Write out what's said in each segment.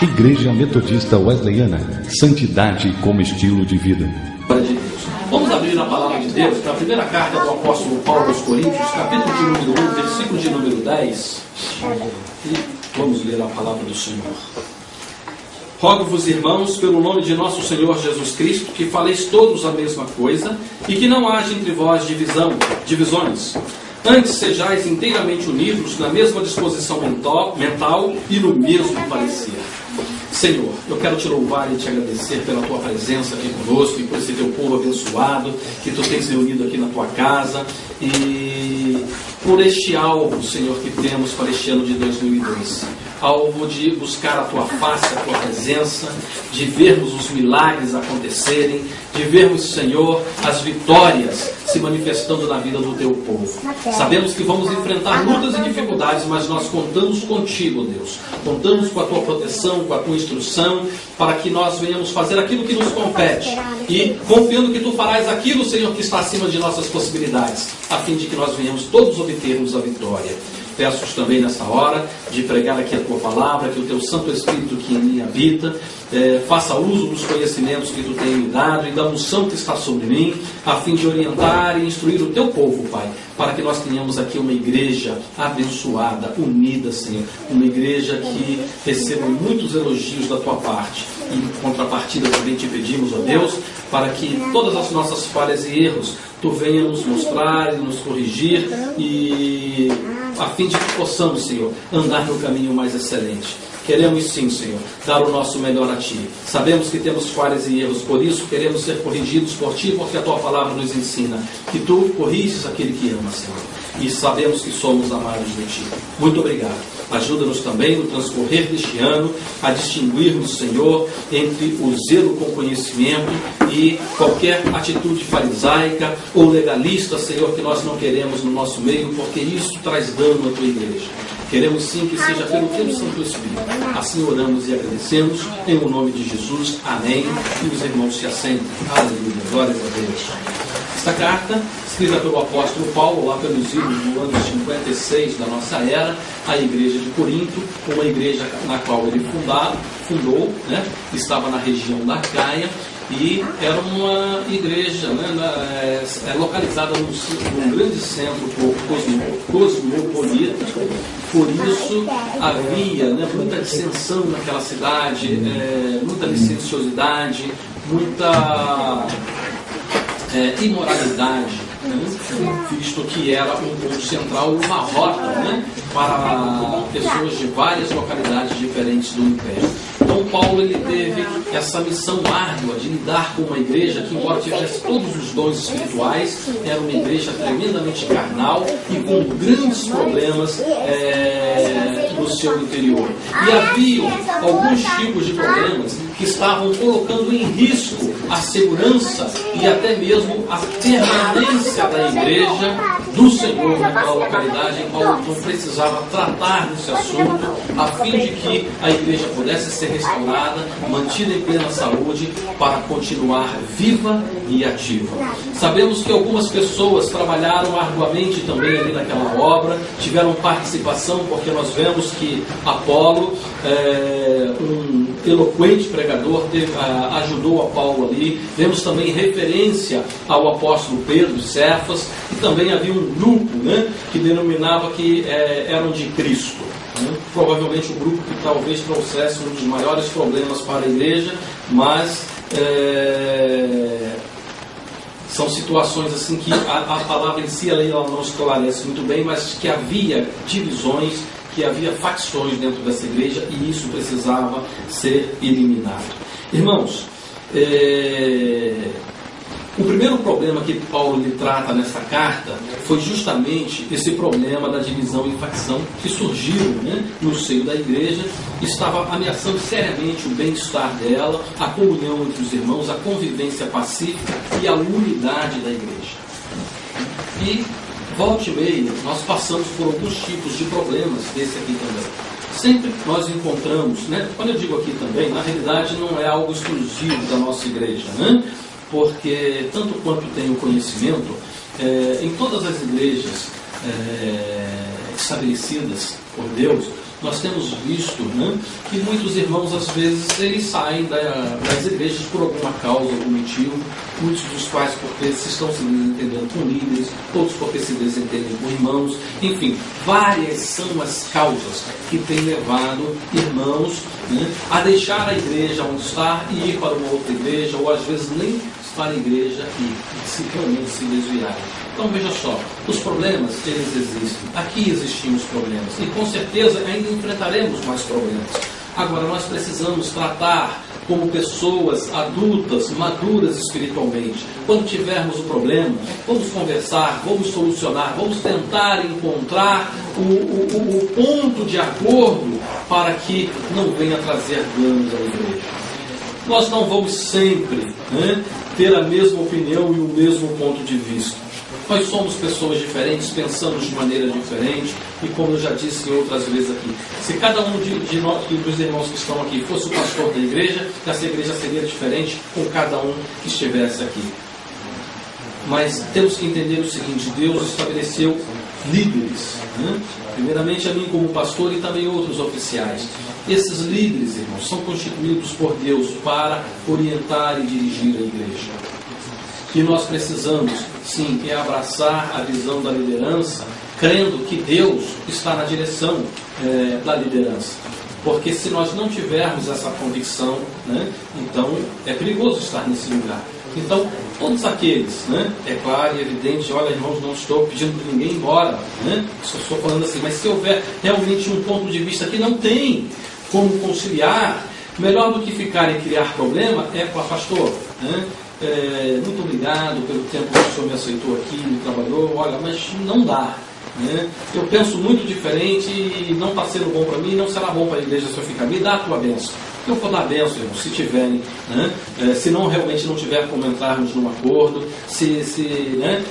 Igreja Metodista Wesleyana, santidade como estilo de vida. Vamos abrir a palavra de Deus para a primeira carta do apóstolo Paulo aos Coríntios, capítulo de número 1, versículo de número 10. E vamos ler a palavra do Senhor. Rogo-vos, irmãos, pelo nome de nosso Senhor Jesus Cristo, que faleis todos a mesma coisa e que não haja entre vós divisões. Antes sejais inteiramente unidos na mesma disposição mental e no mesmo parecer. Senhor, eu quero te louvar e te agradecer pela tua presença aqui conosco e por esse teu povo abençoado que tu tens reunido aqui na tua casa e por este alvo, Senhor, que temos para este ano de 2002. Alvo de buscar a tua face, a tua presença, de vermos os milagres acontecerem, de vermos, Senhor, as vitórias se manifestando na vida do teu povo. Sabemos que vamos enfrentar lutas e dificuldades, mas nós contamos contigo, Deus. Contamos com a tua proteção, com a tua instrução, para que nós venhamos fazer aquilo que nos compete. E confiando que tu farás aquilo, Senhor, que está acima de nossas possibilidades, a fim de que nós venhamos todos obtermos a vitória. Peço-te também nessa hora de pregar aqui a tua palavra, que o teu Santo Espírito que em mim habita, faça uso dos conhecimentos que tu tens me dado e da unção que está sobre mim, a fim de orientar e instruir o teu povo, Pai, para que nós tenhamos aqui uma igreja abençoada, unida, Senhor, uma igreja que receba muitos elogios da tua parte. Em contrapartida também te pedimos, ó Deus, para que todas as nossas falhas e erros tu venha nos mostrar e nos corrigir, e a fim de que possamos, Senhor, andar no caminho mais excelente. Queremos sim, Senhor, dar o nosso melhor a Ti. Sabemos que temos falhas e erros, por isso queremos ser corrigidos por Ti, porque a Tua palavra nos ensina que Tu corriges aquele que ama, Senhor. E sabemos que somos amados de Ti. Muito obrigado. Ajuda-nos também no transcorrer deste ano a distinguirmos, Senhor, entre o zelo com conhecimento e qualquer atitude farisaica ou legalista, Senhor, que nós não queremos no nosso meio, porque isso traz dano à Tua igreja. Queremos sim que seja pelo Teu Santo Espírito. Assim oramos e agradecemos, em o nome de Jesus. Amém. E os irmãos se assentem. Aleluia. Glórias a Deus. Esta carta, escrita pelo apóstolo Paulo, lá pelos idos do ano 56 da nossa era, à igreja de Corinto, uma igreja na qual ele fundou, né? Estava na região da Acaia, e era uma igreja, né, localizada num grande centro cosmopolita. Por isso havia, né, muita dissensão naquela cidade, muita licenciosidade, muita imoralidade, visto que era um ponto central, uma rota, né, para pessoas de várias localidades diferentes do Império. Então Paulo ele teve essa missão árdua de lidar com uma igreja que, embora tivesse todos os dons espirituais, era uma igreja tremendamente carnal e com grandes problemas no seu interior. E havia alguns tipos de problemas que estavam colocando em risco a segurança e até mesmo a permanência da igreja do Senhor naquela localidade. Em Paulo então precisava tratar desse assunto a fim de que a igreja pudesse ser restaurada, mantida em plena saúde, para continuar viva e ativa. Sabemos que algumas pessoas trabalharam arduamente também ali naquela obra, tiveram participação, porque nós vemos que Apolo, um eloquente pregador, ajudou a Paulo ali. Vemos também referência ao apóstolo Pedro, Cefas, e também havia um grupo, né, que denominava que eram de Cristo. Provavelmente o grupo que talvez trouxesse um dos maiores problemas para a igreja, mas são situações assim que a palavra em si ela não esclarece muito bem, mas que havia divisões, que havia facções dentro dessa igreja, e isso precisava ser eliminado. Irmãos, o primeiro problema que Paulo lhe trata nessa carta foi justamente esse problema da divisão e facção que surgiu, né, no seio da igreja, estava ameaçando seriamente o bem-estar dela, a comunhão entre os irmãos, a convivência pacífica e a unidade da igreja. E, volta e meia, nós passamos por alguns tipos de problemas desse aqui também. Sempre nós encontramos, né, quando eu digo aqui também, na realidade não é algo exclusivo da nossa igreja, né? porque, tanto quanto tenho conhecimento, em todas as igrejas estabelecidas por Deus, nós temos visto, né, que muitos irmãos, às vezes, eles saem das igrejas por alguma causa, algum motivo, muitos dos quais porque se estão se desentendendo com líderes, outros porque se desentendem com irmãos, enfim, várias são as causas que têm levado irmãos, né, a deixar a igreja onde está e ir para uma outra igreja, ou às vezes nem para a igreja e realmente se desviarem. Então veja só, os problemas, eles existem. Aqui existiam os problemas e com certeza ainda enfrentaremos mais problemas. Agora nós precisamos tratar como pessoas adultas, maduras espiritualmente. Quando tivermos o problema, vamos conversar, vamos solucionar, vamos tentar encontrar o ponto de acordo para que não venha trazer danos à igreja. Nós não vamos sempre, né, ter a mesma opinião e o mesmo ponto de vista. Nós somos pessoas diferentes, pensamos de maneira diferente, e como eu já disse outras vezes aqui, se cada um de nós, dos irmãos que estão aqui, fosse o pastor da igreja, essa igreja seria diferente com cada um que estivesse aqui. Mas temos que entender o seguinte: Deus estabeleceu líderes, né? Primeiramente a mim como pastor e também outros oficiais. Esses líderes, irmãos, são constituídos por Deus para orientar e dirigir a igreja. E nós precisamos, sim, abraçar a visão da liderança, crendo que Deus está na direção da liderança. Porque se nós não tivermos essa convicção, né, então é perigoso estar nesse lugar. Então, todos aqueles, né, é claro e evidente, olha, irmãos, não estou pedindo para ninguém ir embora, né, só estou falando assim, mas se houver realmente um ponto de vista que não tem como conciliar, melhor do que ficar e criar problema é para pastor, né? Muito obrigado pelo tempo que o senhor me aceitou aqui, me trabalhou, olha, mas não dá, né? Eu penso muito diferente e não está sendo bom para mim, não será bom para a igreja se eu ficar, me dá a tua bênção. Eu vou dar a bênção, irmão, se tiverem, né? Se não realmente não tiver como entrarmos num acordo, né,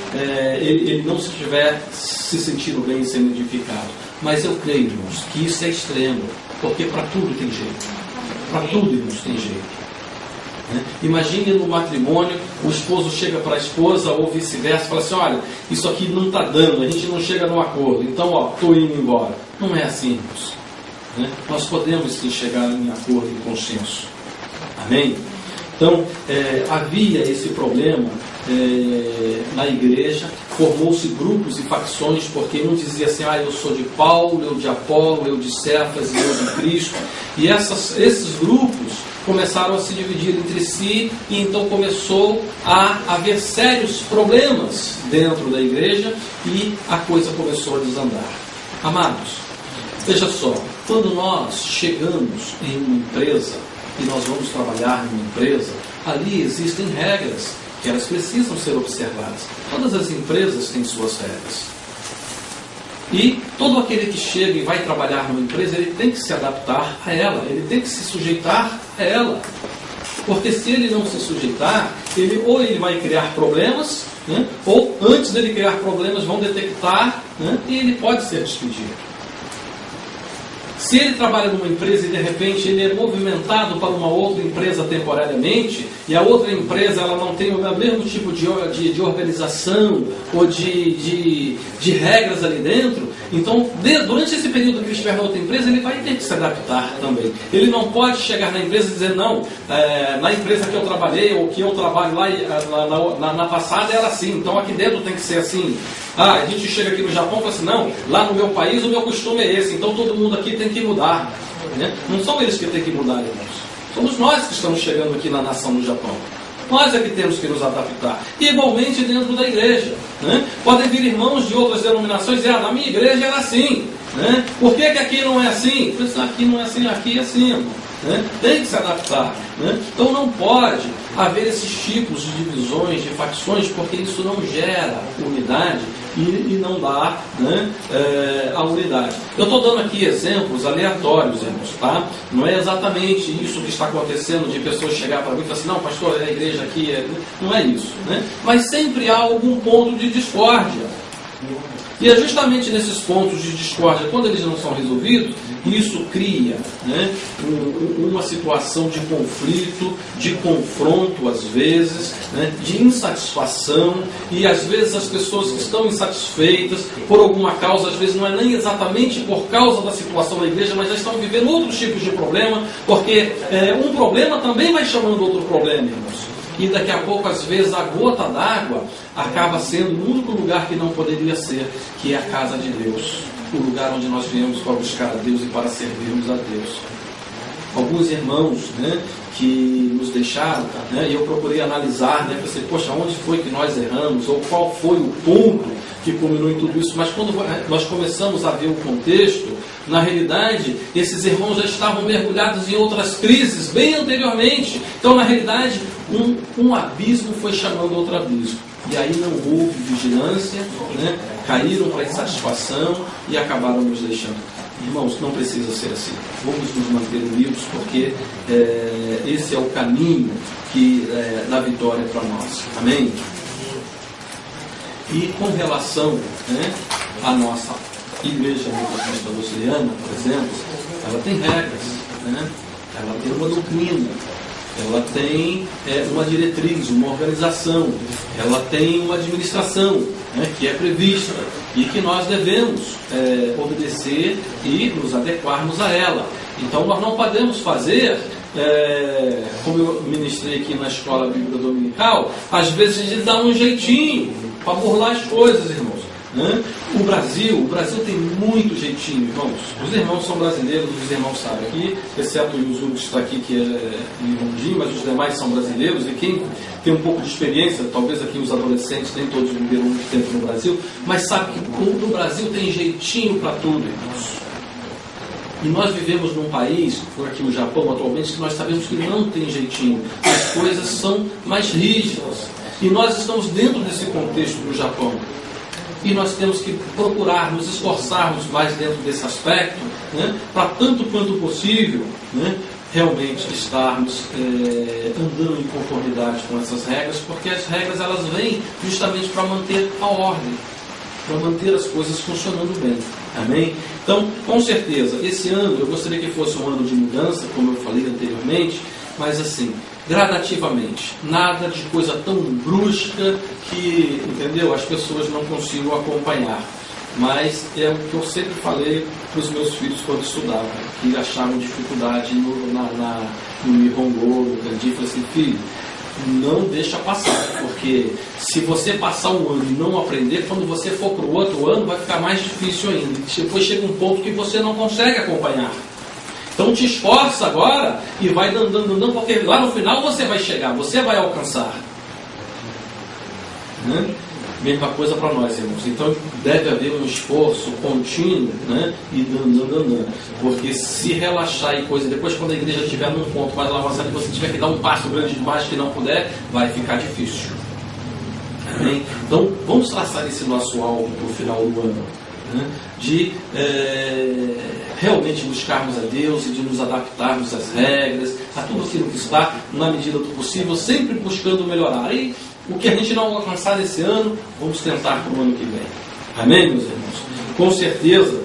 ele não se tiver se sentindo bem e sendo edificado. Mas eu creio, irmãos, que isso é extremo, porque para tudo tem jeito. Para tudo, irmãos, tem jeito. Imagine no matrimônio, o esposo chega para a esposa ou vice-versa e fala assim: olha, isso aqui não está dando, a gente não chega num acordo, então estou indo embora. Não é assim, irmãos, né? Nós podemos sim chegar em acordo e consenso. Amém? Então, havia esse problema na igreja, formou-se grupos e facções, porque um dizia assim: eu sou de Paulo, eu de Apolo, eu de Cefas e eu de Cristo. E esses grupos começaram a se dividir entre si, e então começou a haver sérios problemas dentro da igreja e a coisa começou a desandar. Amados, veja só, quando nós chegamos em uma empresa e nós vamos trabalhar numa empresa, ali existem regras que elas precisam ser observadas. Todas as empresas têm suas regras. E todo aquele que chega e vai trabalhar numa empresa, ele tem que se adaptar a ela, ele tem que se sujeitar a ela. Porque se ele não se sujeitar, ou ele vai criar problemas, né, ou antes dele criar problemas vão detectar, né, e ele pode ser despedido. Se ele trabalha numa empresa e de repente ele é movimentado para uma outra empresa temporariamente, e a outra empresa ela não tem o mesmo tipo de organização ou de regras ali dentro, então durante esse período que ele estiver na outra empresa, ele vai ter que se adaptar também. Ele não pode chegar na empresa e dizer: não, na empresa que eu trabalhei ou que eu trabalho lá na passada era assim, então aqui dentro tem que ser assim. A gente chega aqui no Japão e fala assim: não, lá no meu país o meu costume é esse, então todo mundo aqui tem que mudar, né? Não são eles que têm que mudar, irmãos. Somos nós que estamos chegando aqui na nação do Japão. Nós é que temos que nos adaptar. E igualmente dentro da igreja, né? Podem vir irmãos de outras denominações e dizer: na minha igreja era assim, né? Por que aqui não é assim? Aqui não é assim, aqui é assim, irmão. Né? Tem que se adaptar, né? Então não pode haver esses tipos de divisões, de facções, porque isso não gera unidade e não dá, né, a unidade. Eu estou dando aqui exemplos aleatórios, irmãos, tá? Não é exatamente isso que está acontecendo, de pessoas chegar para mim e falar assim: não, pastor, a igreja aqui não é isso, né? Mas sempre há algum ponto de discórdia. E é justamente nesses pontos de discórdia, quando eles não são resolvidos, isso cria, né, uma situação de conflito, de confronto às vezes, né, de insatisfação, e às vezes as pessoas que estão insatisfeitas por alguma causa, às vezes não é nem exatamente por causa da situação da igreja, mas já estão vivendo outros tipos de problema, porque um problema também vai chamando outro problema, irmãos. E daqui a pouco, às vezes, a gota d'água acaba sendo o único lugar que não poderia ser, que é a casa de Deus. O lugar onde nós viemos para buscar a Deus e para servirmos a Deus. Alguns irmãos, né, que nos deixaram, né, e eu procurei analisar, né, pensei, poxa, onde foi que nós erramos? Ou qual foi o ponto que culminou em tudo isso? Mas quando nós começamos a ver o contexto, na realidade, esses irmãos já estavam mergulhados em outras crises bem anteriormente. Então, na realidade, um abismo foi chamando outro abismo. E aí não houve vigilância, né? Caíram para a insatisfação e acabaram nos deixando. Irmãos, não precisa ser assim. Vamos nos manter unidos, porque esse é o caminho da vitória para nós. Amém? E com relação, né, à nossa Igreja Metodista Wesleyana, por exemplo, ela tem regras, né? Ela tem uma doutrina, ela tem uma diretriz, uma organização, ela tem uma administração, né, que é prevista e que nós devemos obedecer e nos adequarmos a ela. Então nós não podemos fazer, como eu ministrei aqui na escola bíblica dominical, às vezes de dar um jeitinho para burlar as coisas, irmãos. Né? O Brasil tem muito jeitinho, irmãos. Os irmãos são brasileiros, os irmãos sabem aqui, exceto o Yuzu que está aqui, que é irmãozinho, mas os demais são brasileiros. E quem tem um pouco de experiência, talvez aqui os adolescentes, nem todos viveram muito tempo no Brasil, mas sabe que no Brasil tem jeitinho para tudo, irmãos. E nós vivemos num país, por aqui o Japão atualmente, que nós sabemos que não tem jeitinho. As coisas são mais rígidas. E nós estamos dentro desse contexto do Japão. E nós temos que procurar nos esforçarmos mais dentro desse aspecto, né, para tanto quanto possível, né, realmente estarmos andando em conformidade com essas regras, porque as regras elas vêm justamente para manter a ordem, para manter as coisas funcionando bem. Amém? Então, com certeza, esse ano eu gostaria que fosse um ano de mudança, como eu falei anteriormente, mas assim, gradativamente, nada de coisa tão brusca que, entendeu, as pessoas não consigam acompanhar. Mas é o que eu sempre falei para os meus filhos quando estudavam, que achavam dificuldade no Nihongo, no Kanji. Falei assim, filho, não deixa passar, porque se você passar um ano e não aprender, quando você for para o outro ano vai ficar mais difícil ainda. Depois chega um ponto que você não consegue acompanhar. Então te esforça agora e vai dando, porque lá no final você vai chegar, você vai alcançar. Né? Mesma coisa para nós, irmãos. Então deve haver um esforço contínuo, né? E dando. Porque se relaxar e coisa, depois quando a igreja estiver num ponto mais avançado e você tiver que dar um passo grande demais que não puder, vai ficar difícil. Amém? Então vamos traçar esse nosso alvo para o final do ano, né? De realmente buscarmos a Deus e de nos adaptarmos às regras, a tudo aquilo que está, na medida do possível, sempre buscando melhorar. E o que a gente não alcançar nesse ano, vamos tentar para o ano que vem. Amém, meus irmãos? Com certeza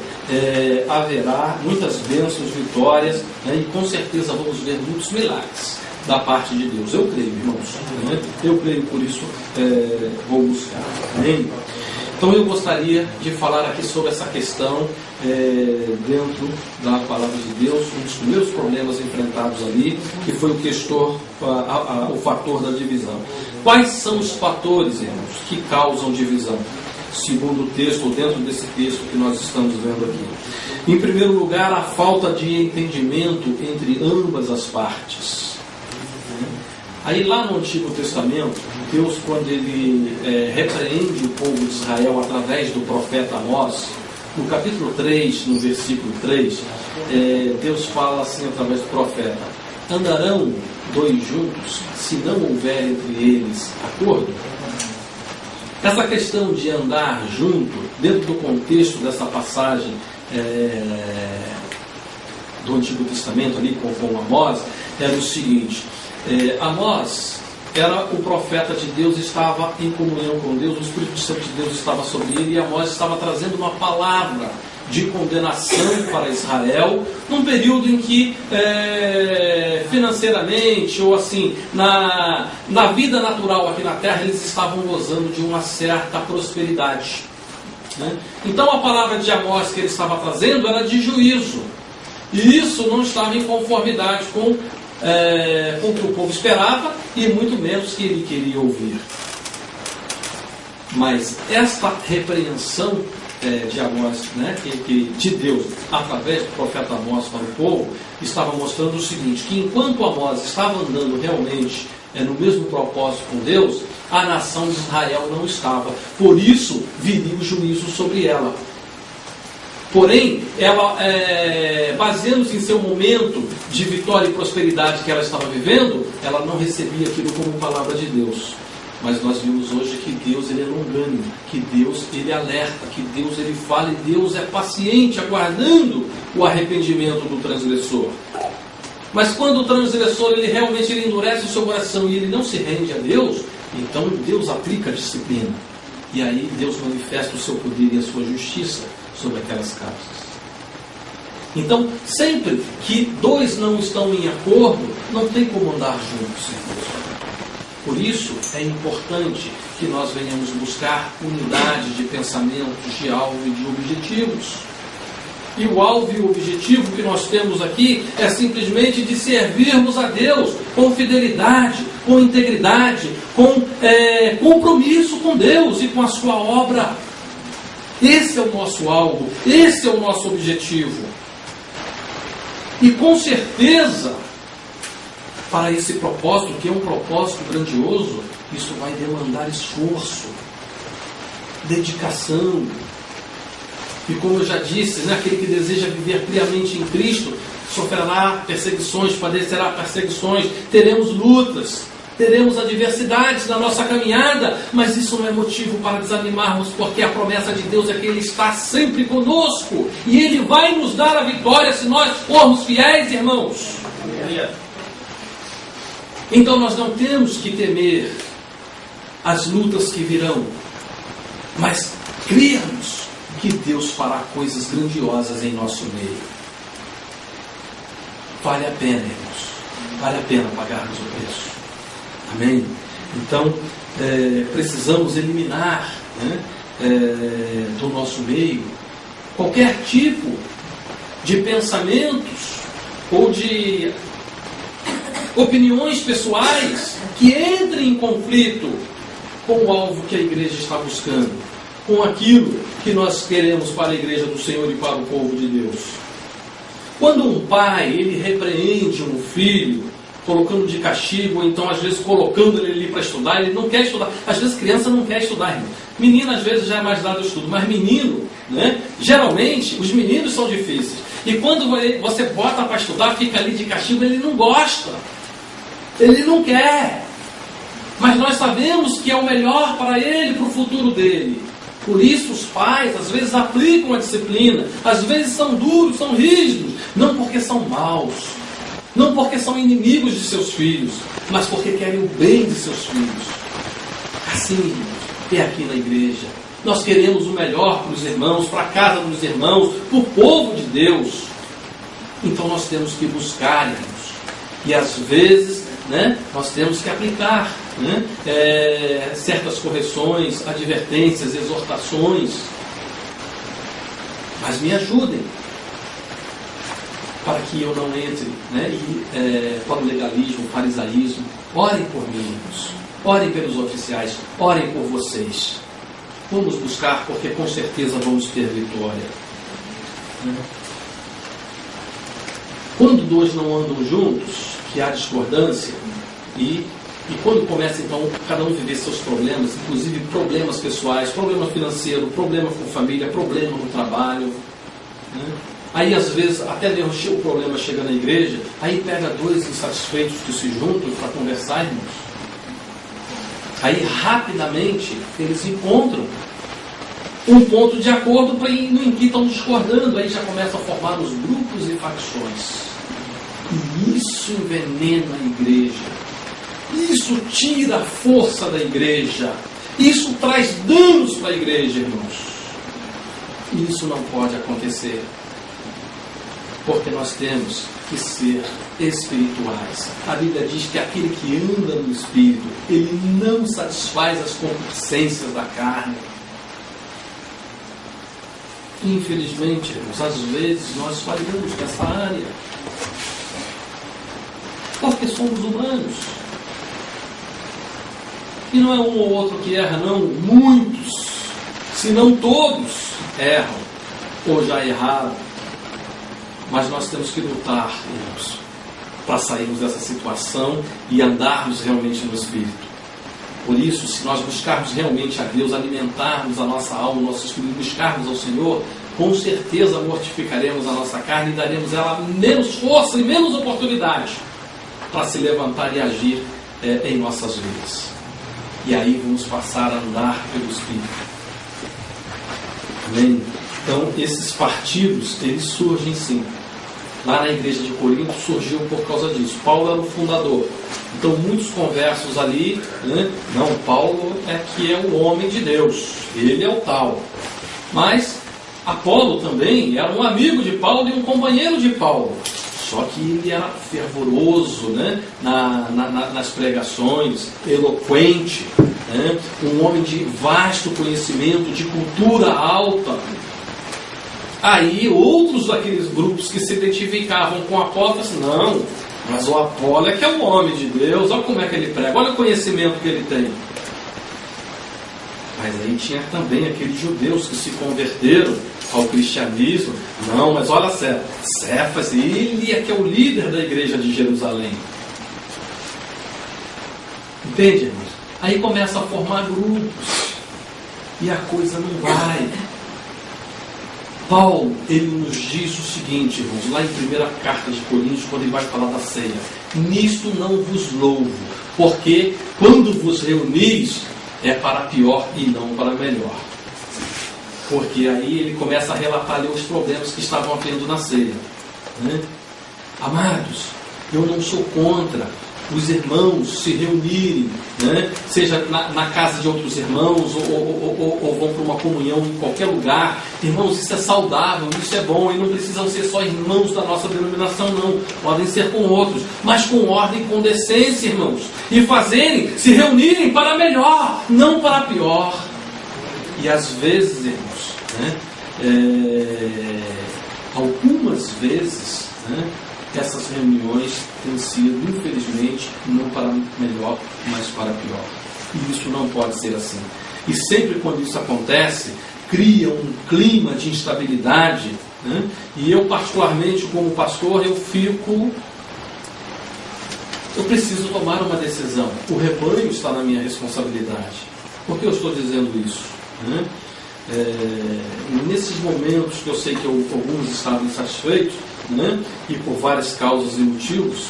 haverá muitas bênçãos, vitórias, né? E com certeza vamos ver muitos milagres da parte de Deus. Eu creio, irmãos. Né? Eu creio, por isso vou buscar. Amém? Então eu gostaria de falar aqui sobre essa questão dentro da palavra de Deus, um dos primeiros problemas enfrentados ali, que foi o fator da divisão. Quais são os fatores, irmãos, que causam divisão? Segundo o texto, ou dentro desse texto que nós estamos vendo aqui. Em primeiro lugar, a falta de entendimento entre ambas as partes. Aí lá no Antigo Testamento, Deus, quando ele repreende o povo de Israel através do profeta Amós, no capítulo 3, no versículo 3, Deus fala assim através do profeta: andarão dois juntos se não houver entre eles acordo? Essa questão de andar junto, dentro do contexto dessa passagem do Antigo Testamento ali com Amós, era o seguinte: Amós era o profeta de Deus, estava em comunhão com Deus, o Espírito Santo de Deus estava sobre ele, e Amós estava trazendo uma palavra de condenação para Israel, num período em que financeiramente ou assim, na vida natural aqui na terra, eles estavam gozando de uma certa prosperidade, né? Então a palavra de Amós que ele estava trazendo era de juízo, e isso não estava em conformidade com o que o povo esperava e muito menos que ele queria ouvir. Mas esta repreensão de Amós, né, de Deus, através do profeta Amós para o povo, estava mostrando o seguinte, que enquanto Amós estava andando realmente no mesmo propósito com Deus, a nação de Israel não estava. Por isso, viria o juízo sobre ela. Porém, ela, baseando-se em seu momento de vitória e prosperidade que ela estava vivendo, ela não recebia aquilo como palavra de Deus. Mas nós vimos hoje que Deus ele é longânimo, que Deus ele alerta, que Deus ele fala e Deus é paciente, aguardando o arrependimento do transgressor. Mas quando o transgressor ele realmente endurece o seu coração e ele não se rende a Deus, então Deus aplica a disciplina. E aí Deus manifesta o seu poder e a sua justiça sobre aquelas causas. Então, sempre que dois não estão em acordo, não tem como andar juntos, irmãos. Por isso, é importante que nós venhamos buscar unidade de pensamentos, de alvo e de objetivos. E o alvo e o objetivo que nós temos aqui é simplesmente de servirmos a Deus com fidelidade, com integridade, com compromisso com Deus e com a sua obra. Esse é o nosso alvo, esse é o nosso objetivo. E com certeza, para esse propósito, que é um propósito grandioso, isso vai demandar esforço, dedicação. E como eu já disse, né, aquele que deseja viver piamente em Cristo, sofrerá perseguições, padecerá perseguições, teremos lutas, teremos adversidades na nossa caminhada, mas isso não é motivo para desanimarmos, porque a promessa de Deus é que Ele está sempre conosco, e Ele vai nos dar a vitória se nós formos fiéis, irmãos. Então nós não temos que temer as lutas que virão, mas cremos que Deus fará coisas grandiosas em nosso meio. Vale a pena, irmãos, vale a pena pagarmos o preço. Amém? Então precisamos eliminar, né, do nosso meio qualquer tipo de pensamentos ou de opiniões pessoais que entrem em conflito com o alvo que a igreja está buscando, com aquilo que nós queremos para a igreja do Senhor e para o povo de Deus. Quando um pai ele repreende um filho, colocando de castigo, ou então às vezes colocando ele ali para estudar, ele não quer estudar. Às vezes criança não quer estudar, irmão. Menino às vezes já é mais dado ao estudo, mas menino, né? Geralmente os meninos são difíceis. E quando você bota para estudar, fica ali de castigo, ele não gosta. Ele não quer. Mas nós sabemos que é o melhor para ele, para o futuro dele. Por isso os pais às vezes aplicam a disciplina, às vezes são duros, são rígidos, não porque são maus, não porque são inimigos de seus filhos, mas porque querem o bem de seus filhos. Assim é aqui na igreja. Nós queremos o melhor para os irmãos, para a casa dos irmãos, para o povo de Deus. Então nós temos que buscar, irmãos. E às vezes, né, nós temos que aplicar, né, certas correções, advertências, exortações. Mas me ajudem para que eu não entre, né, para o legalismo, o farisaísmo. Orem por mim, irmãos. Orem pelos oficiais. Orem por vocês. Vamos buscar, porque com certeza vamos ter vitória. Quando dois não andam juntos, que há discordância, e quando começa então cada um viver seus problemas, inclusive problemas pessoais, problema financeiro, problema com família, problema no trabalho, né? Aí às vezes até mesmo o problema chega na igreja, aí pega dois insatisfeitos que se juntam para conversar, irmãos. Aí rapidamente eles encontram um ponto de acordo em que estão discordando, aí já começam a formar os grupos e facções. E isso envenena a igreja. Isso tira a força da igreja. Isso traz danos para a igreja, irmãos. E isso não pode acontecer, porque nós temos que ser espirituais. A Bíblia diz que aquele que anda no Espírito, ele não satisfaz as concupiscências da carne. Infelizmente, irmãos, às vezes nós falhamos nessa área, porque somos humanos. E não é um ou outro que erra, não. Muitos, se não todos, erram ou já erraram. Mas nós temos que lutar, irmãos, para sairmos dessa situação e andarmos realmente no Espírito. Por isso, se nós buscarmos realmente a Deus, alimentarmos a nossa alma, o nosso espírito, buscarmos ao Senhor, com certeza mortificaremos a nossa carne e daremos a ela menos força e menos oportunidade para se levantar e agir em nossas vidas. E aí vamos passar a andar pelo Espírito. Amém? Então, esses partidos, eles surgem sim. Lá na igreja de Corinto surgiu por causa disso. Paulo era o fundador. Então muitos conversos ali, né? Não, Paulo é que é o homem de Deus, ele é o tal. Mas Apolo também era um amigo de Paulo e um companheiro de Paulo. Só que ele era fervoroso, né? nas pregações, eloquente, né? Um homem de vasto conhecimento, de cultura alta. Aí outros daqueles grupos que se identificavam com Apolo, assim, não, mas o Apolo é que é o homem de Deus, olha como é que ele prega, olha o conhecimento que ele tem. Mas aí tinha também aqueles judeus que se converteram ao cristianismo. Não, mas olha Cefas, ele é que é o líder da igreja de Jerusalém. Entende, irmãos? Aí começa a formar grupos e a coisa não vai. Paulo, ele nos diz o seguinte, irmãos, lá em 1ª carta de Coríntios, quando ele vai falar da ceia: nisto não vos louvo, porque quando vos reunis, é para pior e não para melhor. Porque aí ele começa a relatar ali os problemas que estavam havendo na ceia, né? Amados, eu não sou contra os irmãos se reunirem, né? Seja na casa de outros irmãos ou vão para uma comunhão em qualquer lugar. Irmãos, isso é saudável, isso é bom, e não precisam ser só irmãos da nossa denominação, não. Podem ser com outros, mas com ordem e com decência, irmãos. E se reunirem para melhor, não para pior. E às vezes, irmãos, né? Algumas vezes, né? Essas reuniões têm sido, infelizmente, não para melhor, mas para pior. E isso não pode ser assim. E sempre quando isso acontece, cria um clima de instabilidade, né? E eu, particularmente, como pastor, eu preciso tomar uma decisão. O rebanho está na minha responsabilidade. Por que eu estou dizendo isso? Né? Nesses momentos que eu sei que alguns estavam insatisfeitos, né? E por várias causas e motivos,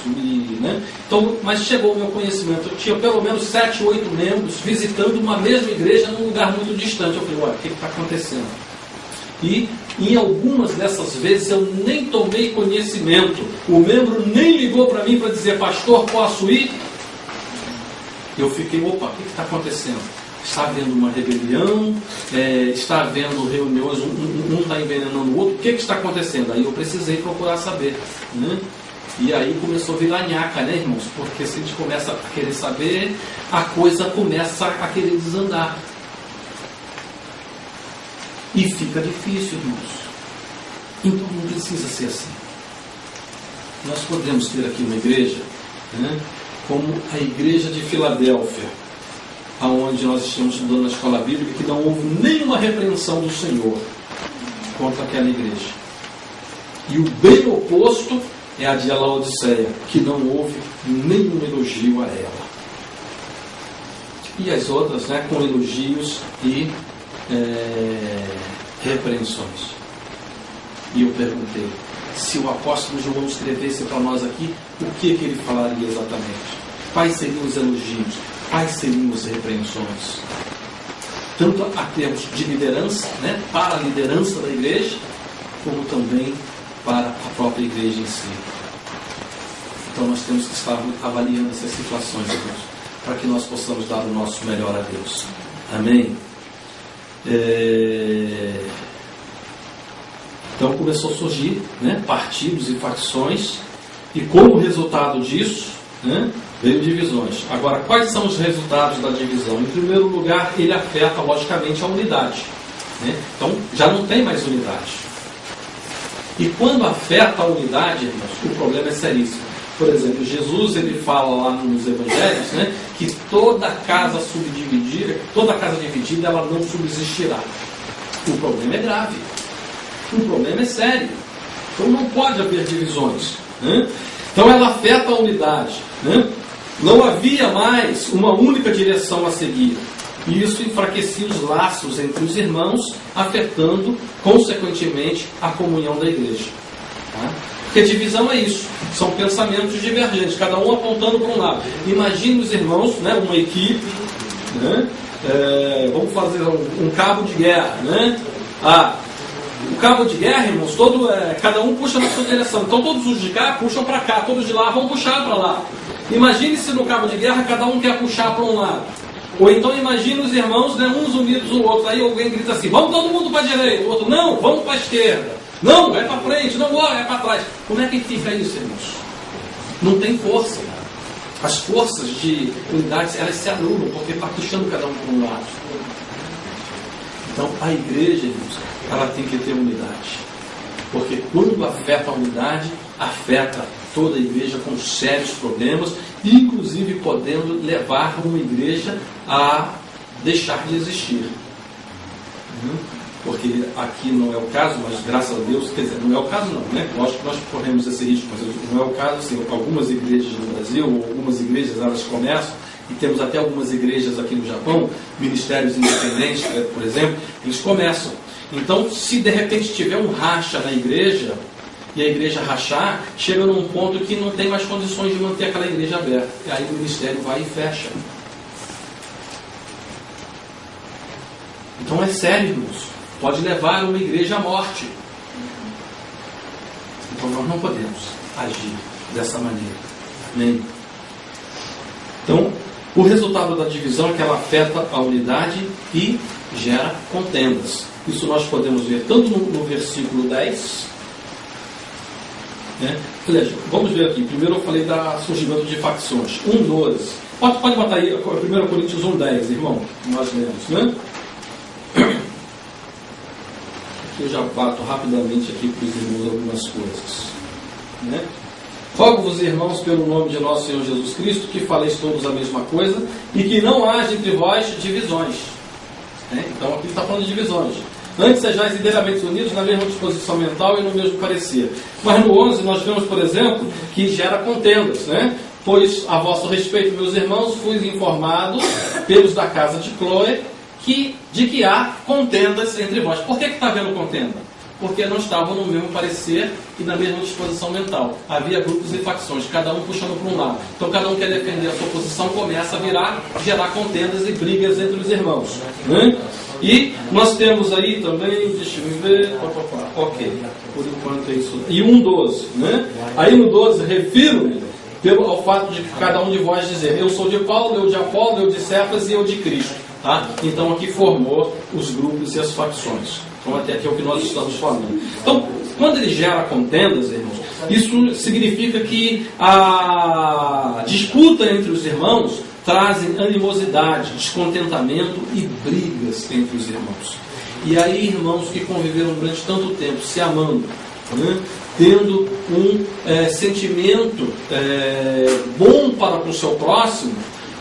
né? Então, mas chegou ao meu conhecimento, eu tinha pelo menos 7, 8 membros visitando uma mesma igreja num lugar muito distante. Eu falei, olha, o que está acontecendo? E em algumas dessas vezes eu nem tomei conhecimento, o membro nem ligou para mim para dizer, pastor, posso ir? Eu fiquei, opa, o que está acontecendo? Está havendo uma rebelião, está havendo reuniões, um está envenenando o outro, o que está acontecendo? Aí eu precisei procurar saber, né? E aí começou a virar nhaca, né, irmãos? Porque se a gente começa a querer saber, a coisa começa a querer desandar. E fica difícil, irmãos. Então não precisa ser assim. Nós podemos ter aqui uma igreja, né, como a igreja de Filadélfia, aonde nós estamos estudando na escola bíblica, que não houve nenhuma repreensão do Senhor contra aquela igreja. E o bem oposto é a de Laodiceia, que não houve nenhum elogio a ela. E as outras, né, com elogios e repreensões. E eu perguntei, se o apóstolo João escrevesse para nós aqui, o que ele falaria exatamente? Quais seriam os elogios? Quais seriam as repreensões? Tanto a termos de liderança, né, para a liderança da igreja, como também para a própria igreja em si. Então nós temos que estar avaliando essas situações, irmãos, para que nós possamos dar o nosso melhor a Deus. Amém? Então começou a surgir, né, partidos e facções, e como resultado disso, né, veio divisões. Agora, quais são os resultados da divisão? Em primeiro lugar, ele afeta logicamente a unidade, né? Então já não tem mais unidade. E quando afeta a unidade, irmãos, o problema é seríssimo. Por exemplo, Jesus ele fala lá nos Evangelhos, né, que toda casa subdividida, toda casa dividida, ela não subsistirá. O problema é grave. O problema é sério. Então não pode haver divisões, né? Então ela afeta a unidade, né? Não havia mais uma única direção a seguir. E isso enfraquecia os laços entre os irmãos, afetando, consequentemente, a comunhão da igreja. Tá? Porque divisão é isso. São pensamentos divergentes, cada um apontando para um lado. Imagine os irmãos, né, uma equipe, né? Vamos fazer um cabo de guerra, né? O cabo de guerra, irmãos, cada um puxa na sua direção. Então todos os de cá puxam para cá, todos de lá vão puxar para lá. Imagine se no cabo de guerra cada um quer puxar para um lado. Ou então imagine os irmãos, né, uns unidos um outro. Aí alguém grita assim, vamos todo mundo para a direita. O outro, não, vamos para a esquerda. Não, é para frente, não, é para trás. Como é que fica isso, irmãos? Não tem força. As forças de unidade, elas se anulam, porque está puxando cada um para um lado. Então a igreja, irmãos, ela tem que ter unidade. Porque quando afeta a unidade, afeta toda a igreja com sérios problemas, inclusive podendo levar uma igreja a deixar de existir. Porque aqui não é o caso, mas graças a Deus, quer dizer, não é o caso não, né? Lógico que nós corremos esse risco, mas não é o caso, assim, algumas igrejas no Brasil, ou algumas igrejas, elas começam, e temos até algumas igrejas aqui no Japão, ministérios independentes, por exemplo, eles começam. Então, se de repente tiver um racha na igreja, e a igreja rachar, chega num ponto que não tem mais condições de manter aquela igreja aberta. E aí o ministério vai e fecha. Então é sério, irmãos. Pode levar uma igreja à morte. Então nós não podemos agir dessa maneira. Amém? Então, o resultado da divisão é que ela afeta a unidade e gera contendas. Isso nós podemos ver tanto no versículo 10... né? Aliás, vamos ver aqui. Primeiro eu falei do surgimento de facções. 1,12. Pode botar aí 1 Coríntios 1,10, irmão. Nós lemos, né? Eu já bato rapidamente aqui para os irmãos algumas coisas, né? Rogo-vos, irmãos, pelo nome de nosso Senhor Jesus Cristo, que faleis todos a mesma coisa e que não haja entre vós divisões, né? Então aqui está falando de divisões. Antes sejais inteiramente unidos na mesma disposição mental e no mesmo parecer. Mas no 11 nós vemos, por exemplo, que gera contendas, né? Pois a vosso respeito, meus irmãos, fui informado pelos da casa de Cloé de que há contendas entre vós. Por que está havendo contenda? Porque não estavam no mesmo parecer e na mesma disposição mental. Havia grupos e facções, cada um puxando para um lado. Então cada um quer defender a sua posição, começa a gerar contendas e brigas entre os irmãos, né? E nós temos aí também, deixa eu ver, ok, por enquanto é isso. E 1,12, né? Aí no 12, refiro-me ao fato de que cada um de vós dizer, eu sou de Paulo, eu de Apolo, eu de Cefas e eu de Cristo. Tá? Então aqui formou os grupos e as facções. Então até aqui é o que nós estamos falando. Então, quando ele gera contendas, irmãos, isso significa que a disputa entre os irmãos trazem animosidade, descontentamento e brigas entre os irmãos. E aí, irmãos que conviveram durante tanto tempo, se amando, né, tendo um sentimento bom para com o seu próximo,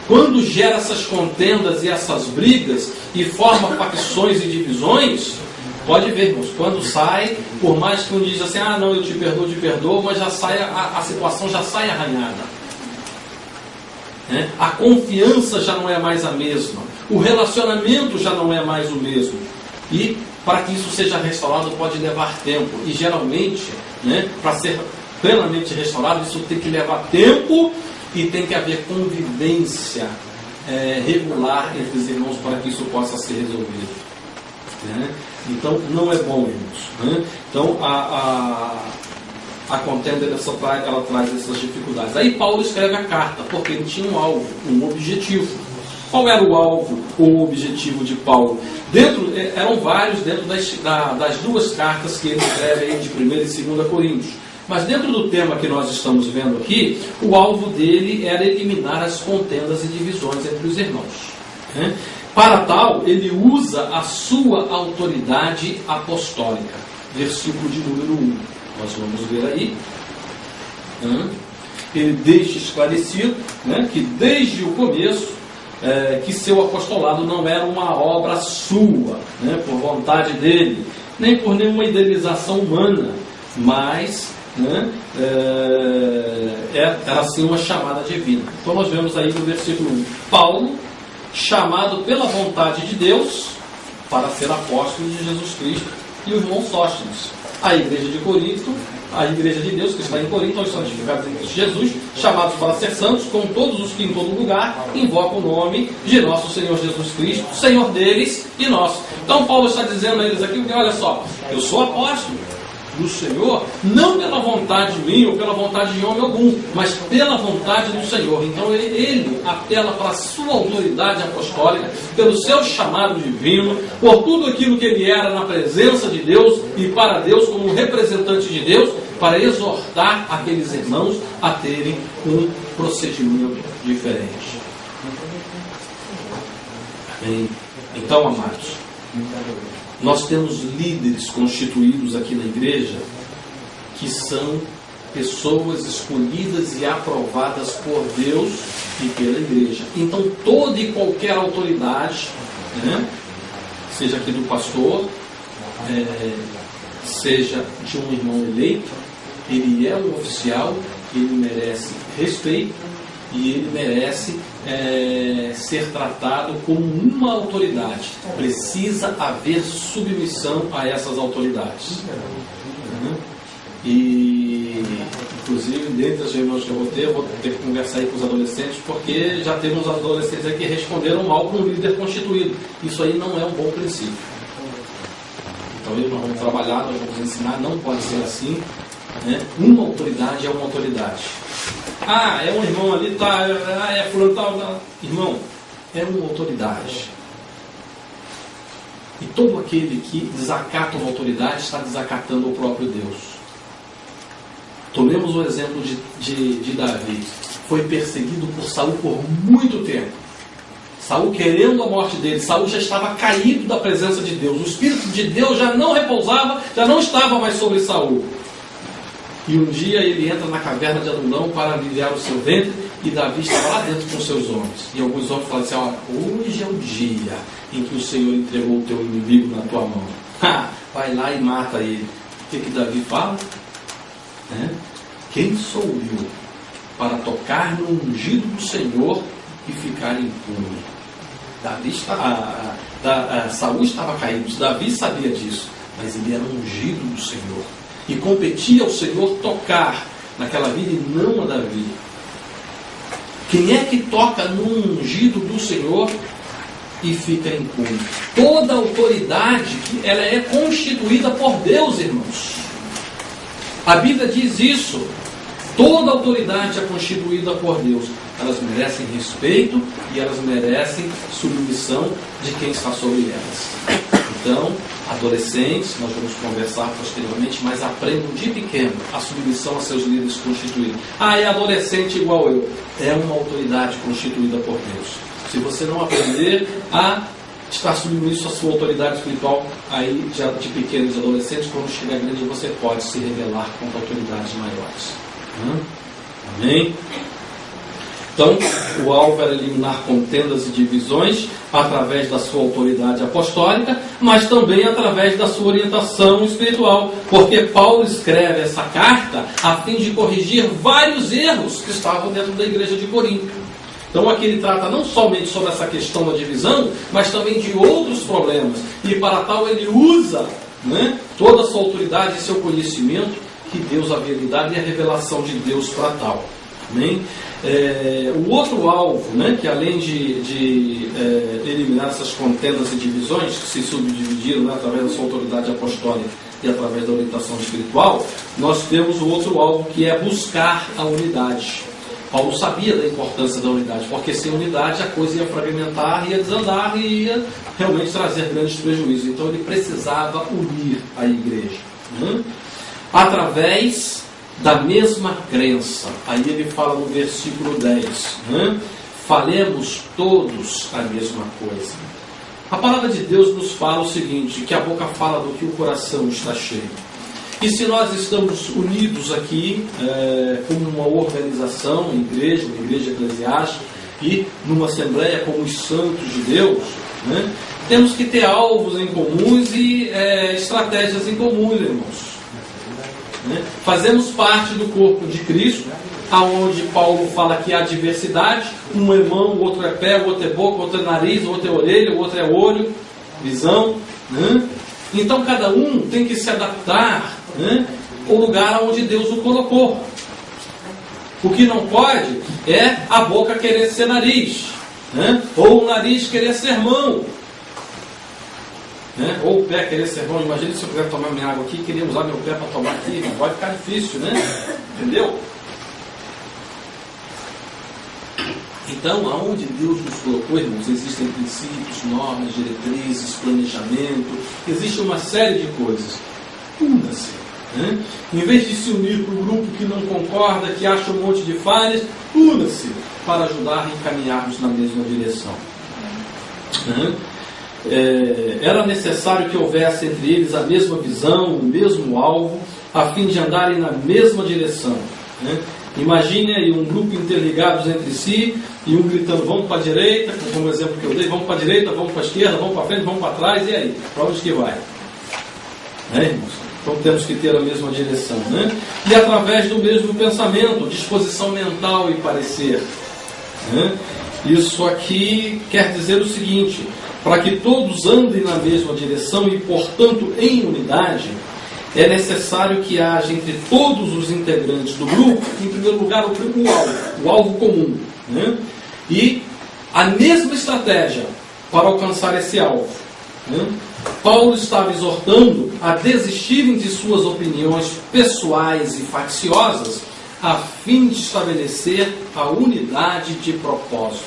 quando gera essas contendas e essas brigas e forma facções e divisões, pode ver, irmãos, quando sai, por mais que um diz assim, não, eu te perdoo, mas já sai, a situação já sai arranhada. Né? A confiança já não é mais a mesma. O relacionamento já não é mais o mesmo. E para que isso seja restaurado pode levar tempo. E geralmente, né, para ser plenamente restaurado, isso tem que levar tempo e tem que haver convivência regular entre os irmãos para que isso possa ser resolvido. Né? Então, não é bom, irmãos. Né? Então, a contenda ela traz essas dificuldades. Aí Paulo escreve a carta, porque ele tinha um alvo, um objetivo. Qual era o alvo ou o objetivo de Paulo? Eram vários dentro das duas cartas que ele escreve aí de 1 e 2 Coríntios. Mas dentro do tema que nós estamos vendo aqui, o alvo dele era eliminar as contendas e divisões entre os irmãos. Né? Para tal, ele usa a sua autoridade apostólica. Versículo de número 1. Nós vamos ver aí. Ele deixa esclarecido, né, que desde o começo, que seu apostolado não era uma obra sua, né, por vontade dele, nem por nenhuma idealização humana, mas, né, era assim uma chamada divina. Então nós vemos aí no versículo 1, Paulo, chamado pela vontade de Deus para ser apóstolo de Jesus Cristo, e o irmão Sóstenes, a igreja de Corinto, a igreja de Deus que está em Corinto, aos santificados em Cristo Jesus, chamados para ser santos, com todos os que em todo lugar invocam o nome de nosso Senhor Jesus Cristo, Senhor deles e nosso. Então Paulo está dizendo a eles aqui, porque olha só, eu sou apóstolo do Senhor, não pela vontade minha ou pela vontade de homem algum, mas pela vontade do Senhor. Então ele apela para a sua autoridade apostólica, pelo seu chamado divino, por tudo aquilo que ele era na presença de Deus e para Deus como representante de Deus, para exortar aqueles irmãos a terem um procedimento diferente. Amém? Então, amados, nós temos líderes constituídos aqui na igreja que são pessoas escolhidas e aprovadas por Deus e pela igreja. Então toda e qualquer autoridade, né, seja aqui do pastor, seja de um irmão eleito, ele é um oficial, ele merece respeito e ele merece ser tratado como uma autoridade. Precisa haver submissão a essas autoridades. E, inclusive, dentre as reuniões que eu vou ter que conversar aí com os adolescentes, porque já temos adolescentes aí que responderam mal para um líder constituído. Isso aí não é um bom princípio. Então, nós vamos trabalhar, nós vamos ensinar, não pode ser assim. Né? Uma autoridade é uma autoridade. É um irmão ali, tá, é fulano, tal. Irmão, é uma autoridade. E todo aquele que desacata uma autoridade está desacatando o próprio Deus. Tomemos o exemplo de Davi. Foi perseguido por Saul por muito tempo. Saul querendo a morte dele. Saul já estava caído da presença de Deus. O Espírito de Deus já não repousava, já não estava mais sobre Saul. E um dia ele entra na caverna de Adulão para aliviar o seu ventre, e Davi estava lá dentro com seus homens. E alguns homens falam assim: hoje é o dia em que o Senhor entregou o teu inimigo na tua mão. Vai lá e mata ele. O que Davi fala? Quem sou eu para tocar no ungido do Senhor e ficar impune? Saul estava caído, Davi sabia disso, mas ele era ungido do Senhor. E competia ao Senhor tocar naquela vida e não a Davi. Quem é que toca no ungido do Senhor e fica impune? Toda autoridade, ela é constituída por Deus, irmãos. A Bíblia diz isso. Toda autoridade é constituída por Deus. Elas merecem respeito e elas merecem submissão de quem está sobre elas. Então, adolescentes, nós vamos conversar posteriormente, mas aprendam de pequeno a submissão a seus líderes constituídos. É adolescente igual eu. É uma autoridade constituída por Deus. Se você não aprender a estar submisso à sua autoridade espiritual, aí já de pequenos adolescentes, quando chegar grande, você pode se rebelar contra autoridades maiores. Amém? Então, o alvo era eliminar contendas e divisões através da sua autoridade apostólica, mas também através da sua orientação espiritual, porque Paulo escreve essa carta a fim de corrigir vários erros que estavam dentro da igreja de Corinto. Então aqui ele trata não somente sobre essa questão da divisão, mas também de outros problemas. E para tal ele usa, né, toda a sua autoridade e seu conhecimento que Deus havia lhe dado e a revelação de Deus para tal. Amém? O outro alvo, né, que além de eliminar essas contendas e divisões que se subdividiram, né, através da sua autoridade apostólica e através da orientação espiritual, nós temos o outro alvo, que é buscar a unidade. Paulo sabia da importância da unidade, porque sem unidade a coisa ia fragmentar, ia desandar e ia realmente trazer grandes prejuízos. Então ele precisava unir a igreja, através da mesma crença. Aí ele fala no versículo 10, falemos todos a mesma coisa. A palavra de Deus nos fala o seguinte, que a boca fala do que o coração está cheio. E se nós estamos unidos aqui como uma organização, uma igreja eclesiástica, e numa assembleia como os santos de Deus, temos que ter alvos em comuns e estratégias em comuns, irmãos. Fazemos parte do corpo de Cristo, aonde Paulo fala que há diversidade, um é mão, o outro é pé, o outro é boca, o outro é nariz, o outro é orelha, o outro é olho, visão. Então cada um tem que se adaptar ao lugar onde Deus o colocou. O que não pode é a boca querer ser nariz, ou o nariz querer ser mão, ou o pé querer ser mão. Imagina se eu quiser tomar minha água aqui e queria usar meu pé para tomar aqui, não vai ficar difícil, entendeu? Então, aonde Deus nos colocou, irmãos, existem princípios, normas, diretrizes, planejamento, existe uma série de coisas. Una-se. Em vez de se unir para um grupo que não concorda, que acha um monte de falhas, una-se para ajudar a encaminharmos na mesma direção. Era necessário que houvesse entre eles a mesma visão, o mesmo alvo, a fim de andarem na mesma direção. Imagine aí um grupo interligados entre si e um gritando, vamos para a direita, como o exemplo que eu dei, vamos para a direita, vamos para a esquerda, vamos para frente, vamos para trás, e aí? Para onde que vai? Irmãos? Então temos que ter a mesma direção. E através do mesmo pensamento, disposição mental e parecer. Isso aqui quer dizer o seguinte, para que todos andem na mesma direção e, portanto, em unidade, é necessário que haja entre todos os integrantes do grupo, em primeiro lugar, o alvo comum. E a mesma estratégia para alcançar esse alvo. Paulo estava exortando a desistirem de suas opiniões pessoais e facciosas, a fim de estabelecer a unidade de propósitos.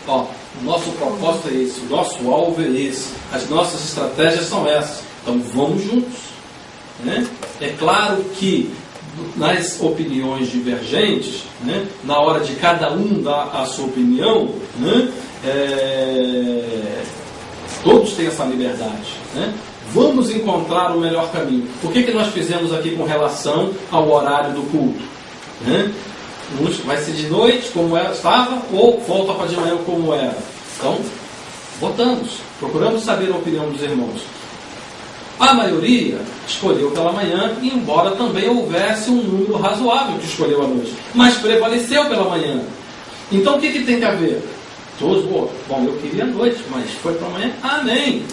O nosso propósito é esse, o nosso alvo é esse, as nossas estratégias são essas. Então vamos juntos. É claro que nas opiniões divergentes, na hora de cada um dar a sua opinião, todos têm essa liberdade. Vamos encontrar o melhor caminho. O que nós fizemos aqui com relação ao horário do culto? Vai ser de noite, como estava, ou volta para de manhã, como era? Então, votamos, procuramos saber a opinião dos irmãos. A maioria escolheu pela manhã, embora também houvesse um número razoável que escolheu à noite, mas prevaleceu pela manhã. Então o que tem que haver? Todos, bom, eu queria à noite, mas foi para amanhã, amém.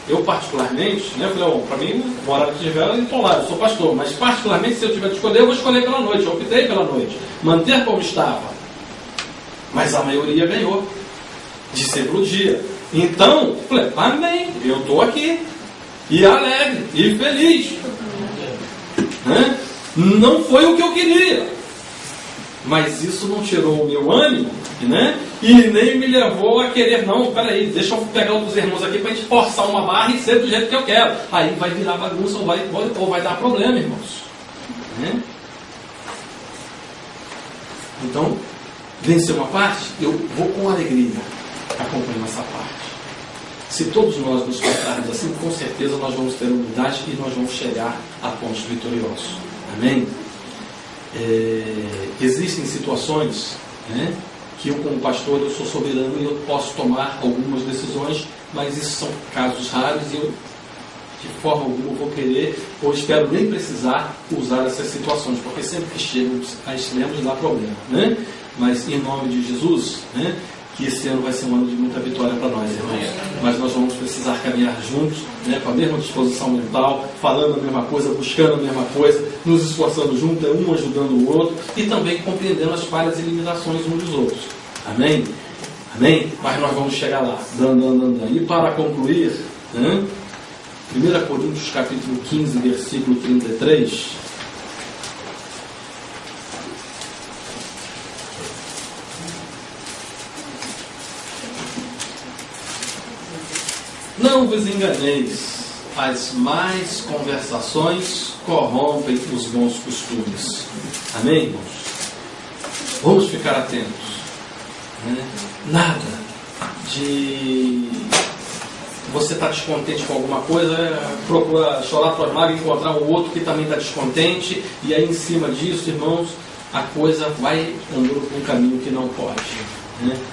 Eu particularmente, eu falei, para mim, o horário que tiver, eu estou lá, eu sou pastor, mas particularmente, se eu tiver de escolher, eu vou escolher pela noite, eu optei pela noite, manter como estava. Mas a maioria ganhou, de ser para o dia. Então, falei, amém, eu estou aqui. E alegre, e feliz. Não foi o que eu queria. Mas isso não tirou o meu ânimo, e nem me levou a querer, não, peraí, deixa eu pegar outros irmãos aqui para a gente forçar uma barra e ser do jeito que eu quero. Aí vai virar bagunça ou vai dar problema, irmãos. Então, vencer uma parte, eu vou com alegria acompanhar essa parte. Se todos nós nos portarmos assim, com certeza nós vamos ter unidade e nós vamos chegar a pontos vitoriosos. Amém? Existem situações que eu, como pastor, eu sou soberano e eu posso tomar algumas decisões, mas isso são casos raros e eu, de forma alguma, vou querer ou espero nem precisar usar essas situações, porque sempre que chegam a extremos dá problema. Mas, em nome de Jesus, que esse ano vai ser um ano de muita vitória para nós, irmãos. Mas nós vamos precisar caminhar juntos, com a mesma disposição mental, falando a mesma coisa, buscando a mesma coisa, nos esforçando juntos, um ajudando o outro, e também compreendendo as falhas e limitações uns dos outros. Amém? Amém? Mas nós vamos chegar lá, dando. E para concluir, 1 Coríntios capítulo 15, versículo 33... Não vos enganeis, as más conversações corrompem os bons costumes. Amém, irmãos? Vamos ficar atentos. Nada de você estar descontente com alguma coisa, procura chorar suas mágoas e encontrar um outro que também está descontente, e aí em cima disso, irmãos, a coisa vai andando por um caminho que não pode.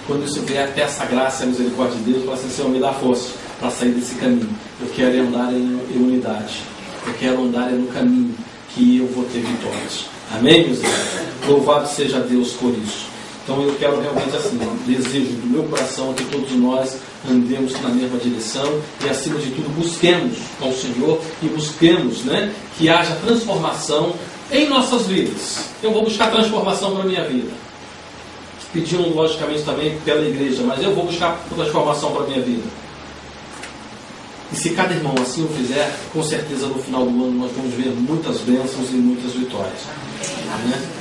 Quando isso vier, peça a graça e a misericórdia de Deus, fala assim: Senhor, me dá força para sair desse caminho. Eu quero andar em unidade. Eu quero andar no caminho que eu vou ter vitórias. Amém, meus irmãos? Louvado seja Deus por isso. Então eu quero realmente, assim, desejo do meu coração que todos nós andemos na mesma direção e, acima de tudo, busquemos ao Senhor e busquemos, que haja transformação em nossas vidas. Eu vou buscar transformação para a minha vida, pedindo logicamente também pela igreja, mas eu vou buscar transformação para a minha vida. E se cada irmão assim o fizer, com certeza no final do ano nós vamos ver muitas bênçãos e muitas vitórias.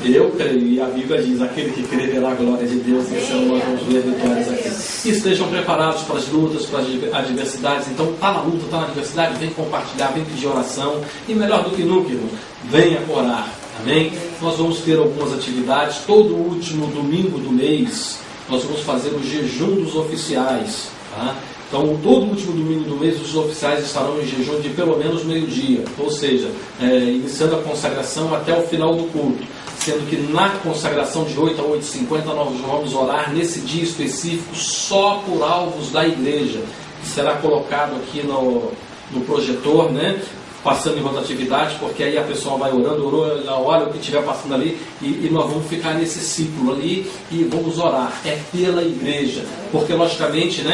Eu creio, e a Bíblia diz: aquele que crê verá a glória de Deus, e esse ano nós vamos ver vitórias aqui. E estejam preparados para as lutas, para as adversidades. Então, está na luta, está na adversidade, vem compartilhar, vem pedir oração. E melhor do que nunca, irmão, venha orar. Amém? Nós vamos ter algumas atividades. Todo último domingo do mês, nós vamos fazer o jejum dos oficiais. Tá? Então, todo último domingo do mês, os oficiais estarão em jejum de pelo menos meio-dia, ou seja, iniciando a consagração até o final do culto, sendo que na consagração de 8 a 8h50 nós vamos orar nesse dia específico só por alvos da igreja, que será colocado aqui no projetor, passando em rotatividade, porque aí a pessoa vai orando, olha o que estiver passando ali, e nós vamos ficar nesse ciclo ali e vamos orar. É pela igreja, porque logicamente,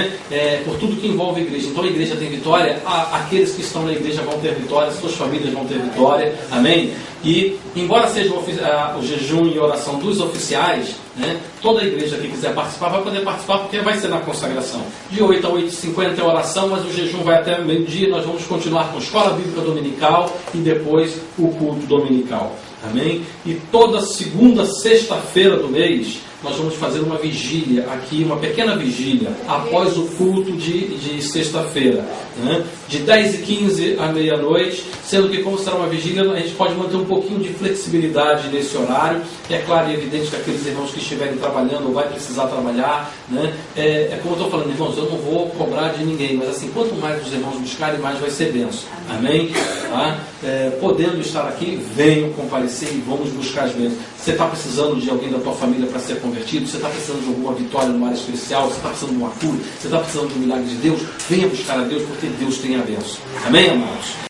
por tudo que envolve a igreja. Então a igreja tem vitória, aqueles que estão na igreja vão ter vitória, suas famílias vão ter vitória, amém? E embora seja o jejum e oração dos oficiais, toda a igreja que quiser participar vai poder participar, porque vai ser na consagração. De 8 a 8h50 é oração, mas o jejum vai até meio-dia. Nós vamos continuar com a escola bíblica dominical e depois o culto dominical. Amém? E toda segunda, sexta-feira do mês nós vamos fazer uma vigília aqui, uma pequena vigília, após o culto de sexta-feira, de 10h15 à meia-noite, sendo que, como será uma vigília, a gente pode manter um pouquinho de flexibilidade nesse horário. É claro e evidente que aqueles irmãos que estiverem trabalhando ou vai precisar trabalhar, é como eu estou falando, irmãos, eu não vou cobrar de ninguém, mas assim, quanto mais os irmãos buscarem, mais vai ser bênção. Amém? Tá? Podendo estar aqui, venham comparecer e vamos buscar as bênçãos. Você está precisando de alguém da tua família para ser convertido? Você está precisando de alguma vitória numa área especial? Você está precisando de uma cura? Você está precisando de um milagre de Deus? Venha buscar a Deus, porque Deus tem a bênção. Amém, amados?